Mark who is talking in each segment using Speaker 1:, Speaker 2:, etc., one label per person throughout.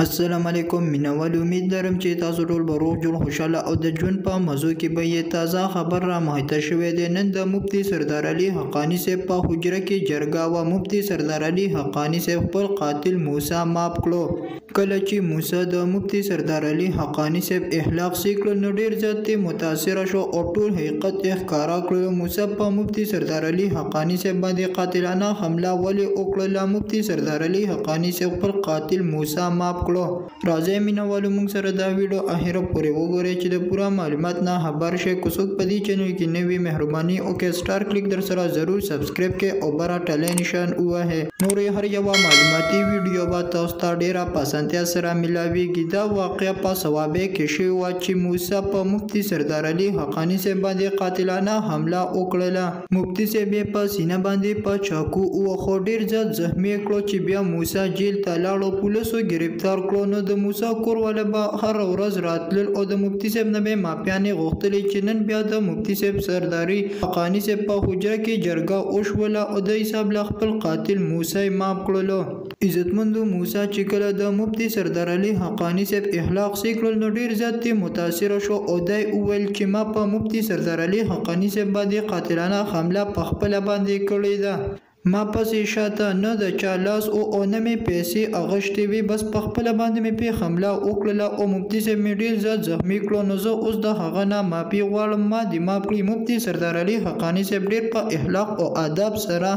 Speaker 1: السلام علیکم مینوال، امید لرم چې تاسو ټول به روغ جوړ خوشاله او د ژوند په مزو کې به یې تازه خبر را مهیته شوی دی. نن د مفتي سردار علي حقانی صاحب په حجره کې جرګه وه. مفتي سردار علي حقانی صاحب خپل قاتل موسی معاف کړو. کله چې موسی د مفتي سردار علي حقانی صاحب اخلاق سیکړل نو ډیر زیات متاثر شو او ټول حقیقت ښکارا کړ. موسی په مفتي سردار علي حقانی صاحب باندې قاتلانه حمله ولې وکړه؟ مفتي سردار علي حقانی صاحب خپل قاتل موسی معاف راځي مینوالو موږ سره دا ویډیو اخره پورې وګورئ چې د پوره معلومات نه خبر شئ. که څوک په دې چینل کې نوی مهرباني وکړئ سټار کلیک در سره ضرور سبسکرایب کړئ او بره ټلی نشان ووهئ. نور هر یوه معلوماتي ویډیو به تاسو ته ډیره په اسانتیا سره میلاویږي. دا واقعه په صوابۍ کې شوې وه چې موسی په مفتي سردار علي حقانی صاحب باندې قاتلانه حمله وکړله. مفتي صاحب یې په سینه باندې په چاقو ووهه، ډیر زیات زخمي کړو چې بیا موسی جیل ته لاړو. پولیسو گرفتار کړو. نو د موسی کور والا به هر ورځ راتلل او د مفتي صاحب نه به مافیانې غوښتلې چې نن بیا د مفتي صاحب سرداري حقانی صاحب په حجره کې جرګه وشوله او د حساب له خپل قاتل موسی معاف کړلو. عزتمندو موسی چې کله د مفتي سردار علي حقانی صاحب اخلاق سیکړل نو ډیر زیات متاثر شو او دی وویل چې ما په مفتي سردار علي حقانی صاحب باندې قاتلانه حمله په خپله باندې کړې ده. ما پسې شاته نه د چا لاس او نه مې پیسې اغشتې وي، بس په خپله باندې مې پې حمله وکړله او مفتي صاحب مې ډېر زیات زخمي کړو. نو زه اوس د هغه نه معافي غواړم، ما دې معاف کړي. مفتي سردار علي حقانی صاحب ډېر په اخلاق او آداب سره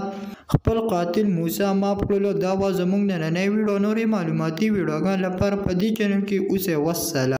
Speaker 1: خپل قاتل موسی معاف کړلو. دا وه زموږ نننۍ ویډیو. نورې معلوماتي ویډیوګانو لپاره په دې چینل کې اوسئ. والسلام.